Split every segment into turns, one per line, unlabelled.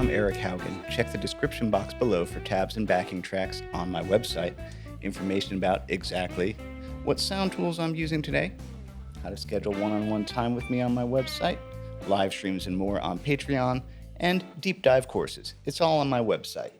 I'm Eric Haugen. Check the description box below for tabs and backing tracks on my website, information about exactly what sound tools I'm using today, how to schedule one-on-one time with me on my website, live streams and more on Patreon, and deep dive courses. It's all on my website.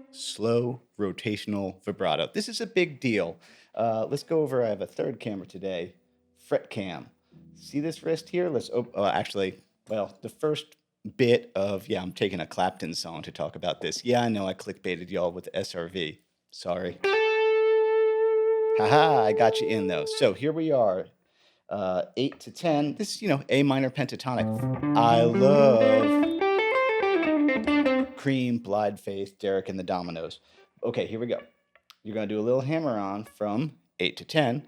Slow rotational vibrato. This is a big deal. Let's go over, I have a third camera today, fret cam. See this wrist here? Let's the first bit of, I'm taking a Clapton song to talk about this. Yeah, I know I clickbaited y'all with S.R.V. Sorry. Haha, I got you in though. So here we are, 8 to 10. This is, A minor pentatonic. I love Cream, Blind Faith, Derek and the Dominoes. Okay, here we go. You're going to do a little hammer on from 8 to 10.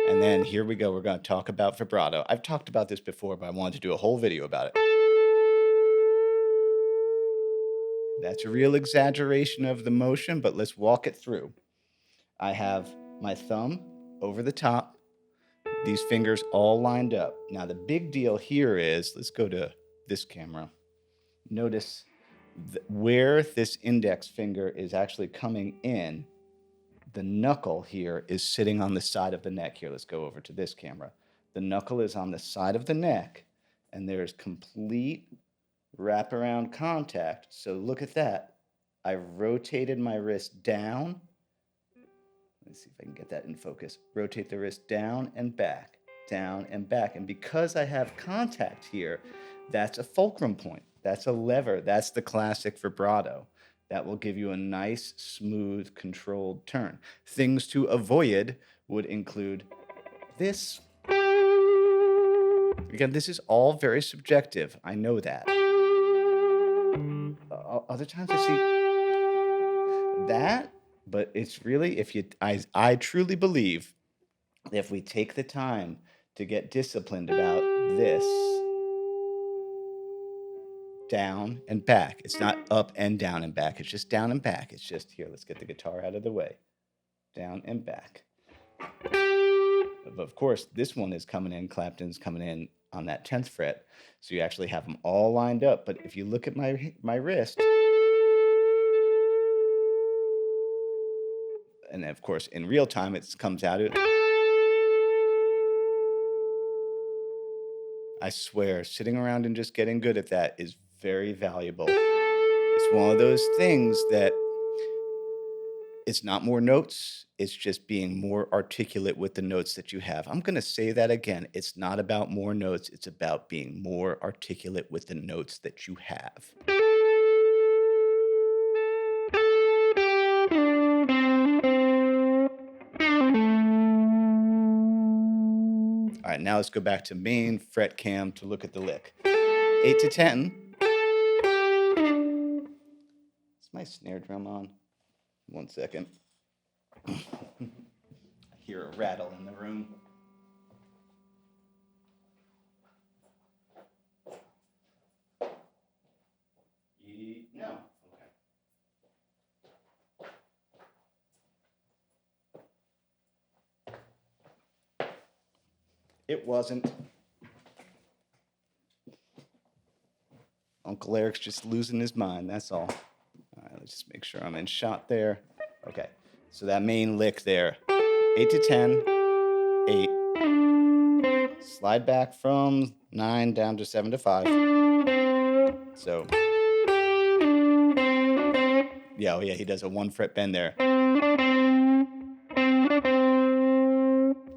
And then here we go. We're going to talk about vibrato. I've talked about this before, but I wanted to do a whole video about it. That's a real exaggeration of the motion, but let's walk it through. I have my thumb over the top, these fingers all lined up. Now, the big deal here is, let's go to this camera. Notice where this index finger is actually coming in, the knuckle here is sitting on the side of the neck. Here, let's go over to this camera. The knuckle is on the side of the neck, and there's complete wraparound contact. So look at that. I rotated my wrist down. Let's see if I can get that in focus. Rotate the wrist down and back, down and back. And because I have contact here, that's a fulcrum point. That's a lever. That's the classic vibrato. That will give you a nice, smooth, controlled turn. Things to avoid would include this. Again, this is all very subjective. I know that. Other times I see that, but it's really, I truly believe that if we take the time to get disciplined about this, down and back. It's not up and down and back. It's just down and back. It's just, here, let's get the guitar out of the way. Down and back. But of course, this one is coming in, Clapton's coming in on that 10th fret. So you actually have them all lined up. But if you look at my wrist, and of course, in real time, it comes out. I swear, sitting around and just getting good at that is very valuable. It's one of those things that it's not more notes. It's just being more articulate with the notes that you have. I'm going to say that again. It's not about more notes. It's about being more articulate with the notes that you have. All right, now let's go back to main fret cam to look at the lick. 8 to 10. Is my snare drum on? 1 second. I hear a rattle in the room. No. Okay. It wasn't. Uncle Eric's just losing his mind, that's all. All right, let's just make sure I'm in shot there. Okay, so that main lick there, 8 to 10, 8. Slide back from 9 down to 7 to 5. So, he does a 1 fret bend there.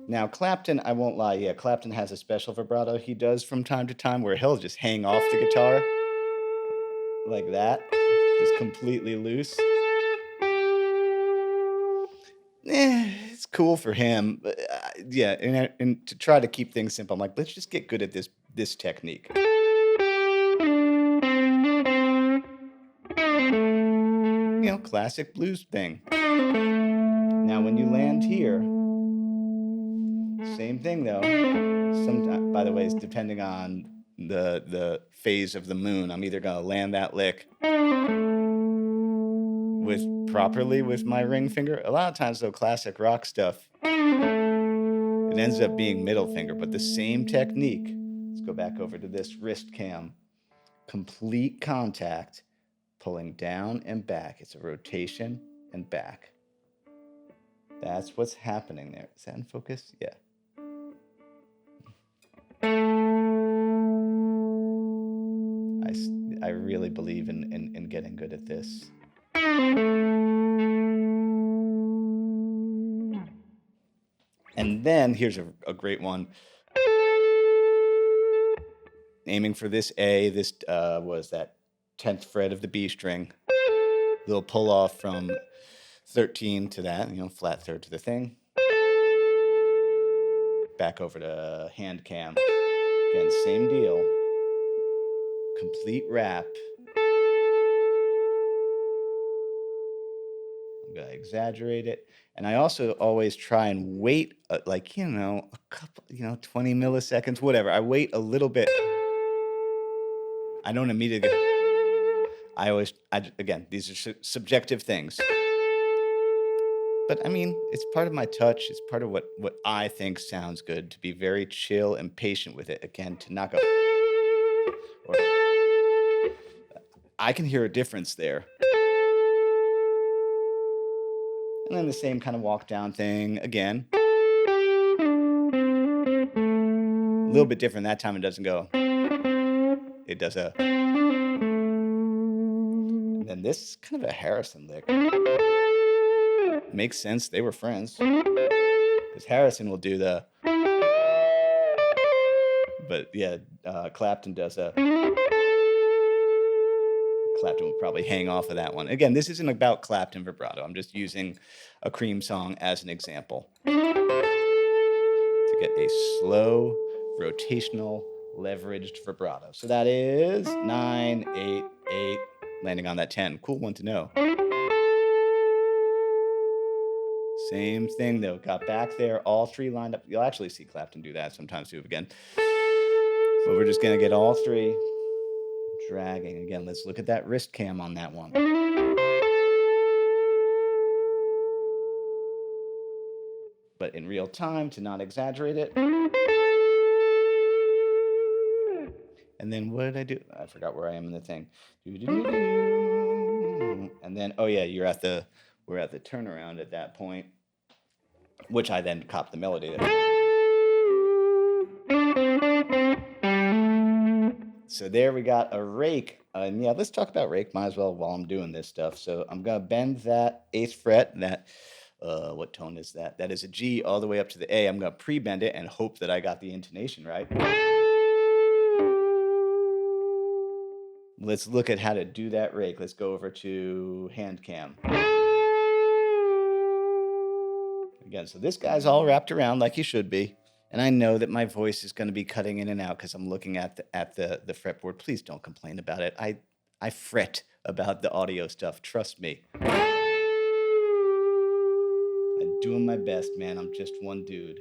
Now, Clapton, I won't lie, Clapton has a special vibrato he does from time to time where he'll just hang off the guitar like that, just completely loose. It's cool for him, but and to try to keep things simple, I'm like, let's just get good at this technique. Classic blues thing. Now, when you land here, same thing though. Sometimes, by the way, it's depending on the phase of the moon. I'm either gonna land that lick properly with my ring finger. A lot of times though, classic rock stuff, it ends up being middle finger, but the same technique Let's go back over to this wrist cam. Complete contact, pulling down and back. It's a rotation and back. That's what's happening there. Is that in focus? Yeah. I really believe in getting good at this. And then here's a great one. Aiming for this A, this was that 10th fret of the B string. Little pull off from 13 to that, flat third to the thing. Back over to hand cam. Again, same deal. Complete wrap. I'm going to exaggerate it. And I also always try and wait, a couple, 20 milliseconds, whatever. I wait a little bit. I don't immediately go. Again, these are subjective things. But it's part of my touch. It's part of what I think sounds good, to be very chill and patient with it. Again, to not go. Or I can hear a difference there. And then the same kind of walk down thing again. A little bit different. That time it doesn't go. It does a. And then this is kind of a Harrison lick. Makes sense. They were friends. Because Harrison will do the. But yeah, Clapton does a. Clapton will probably hang off of that one. Again, this isn't about Clapton vibrato. I'm just using a Cream song as an example. To get a slow, rotational, leveraged vibrato. So that is 9, 8, 8, landing on that 10. Cool one to know. Same thing though, got back there, all three lined up. You'll actually see Clapton do that sometimes too again. But we're just gonna get all three dragging. Again, let's look at that wrist cam on that one. But in real time, to not exaggerate it. And then what did I do? I forgot where I am in the thing. And then, oh yeah, we're at the turnaround at that point, which I then cop the melody there. So there we got a rake. And yeah, let's talk about rake. Might as well while I'm doing this stuff. So I'm going to bend that 8th fret. That, what tone is that? That is a G all the way up to the A. I'm going to pre-bend it and hope that I got the intonation right. Let's look at how to do that rake. Let's go over to hand cam. Again, so this guy's all wrapped around like he should be. And I know that my voice is going to be cutting in and out because I'm looking at the fretboard. Please don't complain about it. I fret about the audio stuff. Trust me. I'm doing my best, man. I'm just one dude.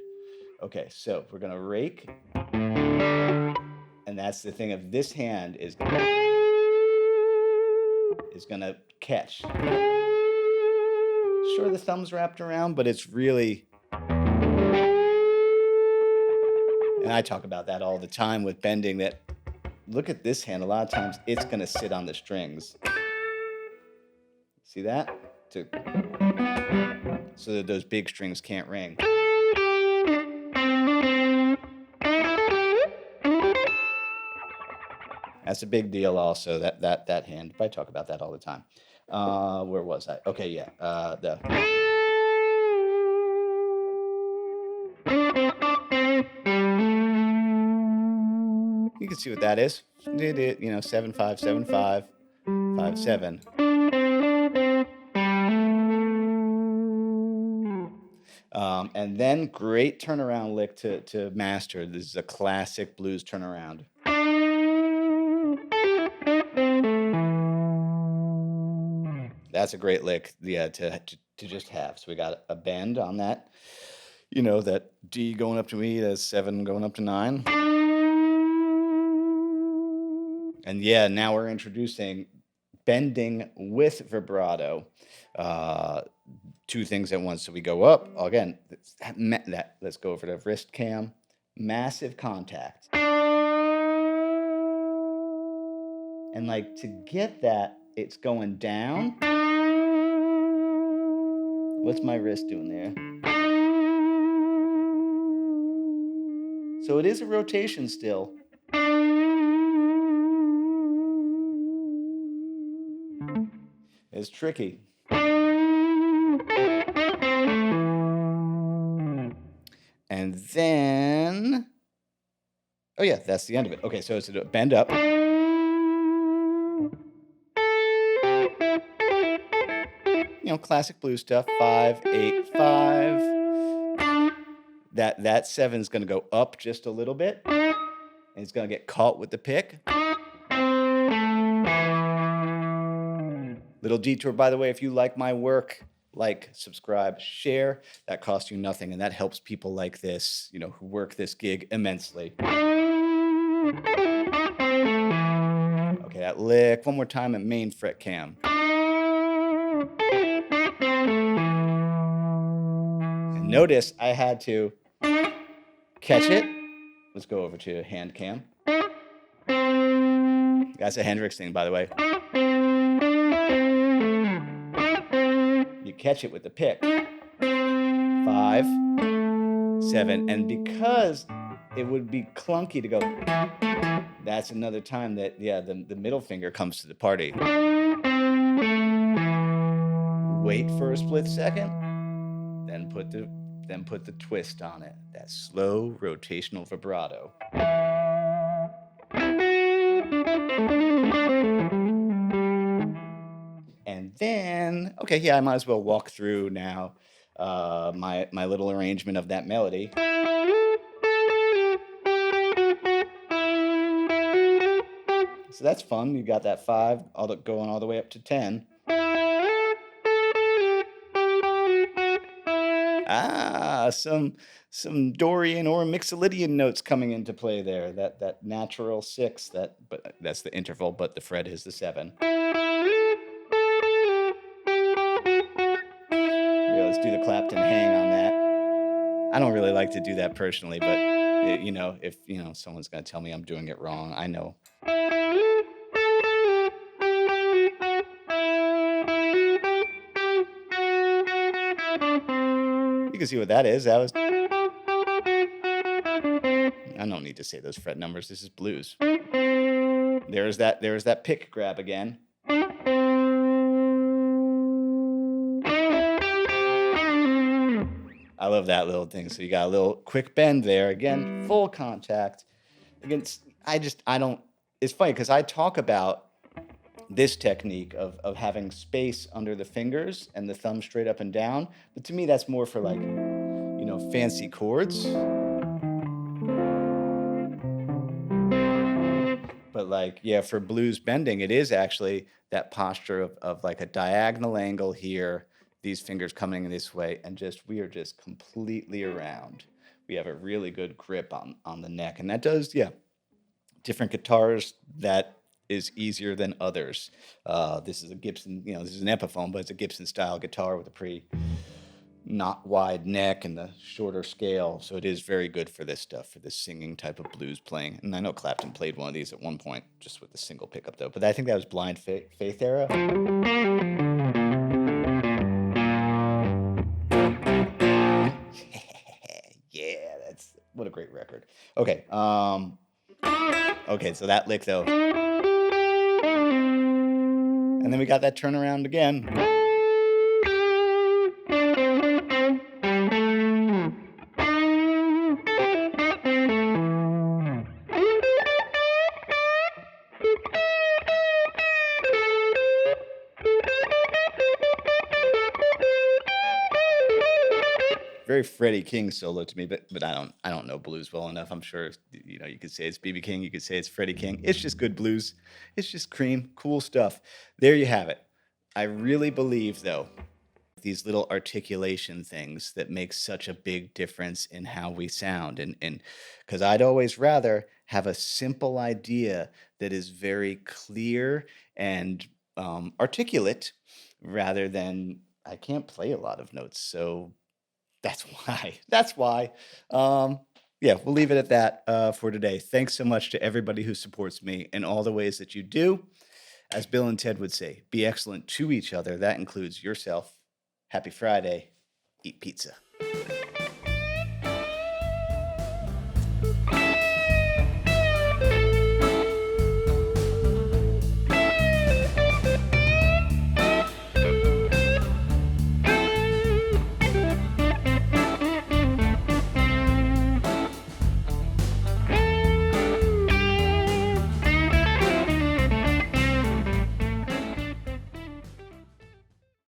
Okay, so we're going to rake. And that's the thing of this hand is going to catch. Sure, the thumb's wrapped around, but it's really... And I talk about that all the time with bending, that look at this hand. A lot of times it's going to sit on the strings. See that? So that those big strings can't ring. That's a big deal also, that hand. I talk about that all the time. Where was I? Okay, yeah. You can see what that is. 7 5 7 5 5 7. And then great turnaround lick to master. This is a classic blues turnaround. That's a great lick, yeah, to just have. So we got a bend on that. That D going up to me, that's 7 going up to 9. And yeah, now we're introducing bending with vibrato. 2 things at once. So we go up again. Let's go over to wrist cam. Massive contact. And like to get that, it's going down. What's my wrist doing there? So it is a rotation still. It's tricky. And then, oh yeah, that's the end of it. Okay, so it's a bend up. Classic blues stuff. 5, 8, 5. That 7 is going to go up just a little bit, and it's going to get caught with the pick. Little detour, by the way, if you like my work, like, subscribe, share. That costs you nothing, and that helps people like this, who work this gig immensely. Okay, that lick. One more time at main fret cam. And notice I had to catch it. Let's go over to hand cam. That's a Hendrix thing, by the way. You catch it with the pick. 5, 7, and because it would be clunky to go, that's another time that, the middle finger comes to the party. Wait for a split second, then put the twist on it. That slow rotational vibrato. And then, okay, I might as well walk through now my little arrangement of that melody. So that's fun. You got that 5 going all the way up to 10. Some Dorian or Mixolydian notes coming into play there. That natural 6, but that's the interval, but the fret is the 7. Let's do the Clapton hang on that. I don't really like to do that personally, but if someone's going to tell me I'm doing it wrong, I know. You can see what that is. I don't need to say those fret numbers. This is blues. There's that pick grab again. I love that little thing. So you got a little quick bend there. Again, full contact. Again, it's funny because I talk about this technique of having space under the fingers and the thumb straight up and down. But to me, that's more for like, fancy chords. But like, for blues bending, it is actually that posture of like a diagonal angle here, these fingers coming this way, and we are just completely around. We have a really good grip on the neck. And that does, different guitars, that is easier than others. This is a Gibson, this is an Epiphone, but it's a Gibson style guitar with a pretty not wide neck and the shorter scale. So it is very good for this stuff, for this singing type of blues playing. And I know Clapton played one of these at one point just with a single pickup though. But I think that was Blind Faith era. Yeah, what a great record. Okay. Okay, so that lick though. And then we got that turnaround again. Very Freddie King solo to me, but I don't know blues well enough. I'm sure you could say it's B.B. King, you could say it's Freddie King. It's just good blues. It's just cream, cool stuff. There you have it. I really believe though, these little articulation things that make such a big difference in how we sound, and because I'd always rather have a simple idea that is very clear and articulate rather than I can't play a lot of notes, so that's why. yeah, we'll leave it at that for today. Thanks so much to everybody who supports me in all the ways that you do. As Bill and Ted would say, be excellent to each other. That includes yourself. Happy Friday. Eat pizza.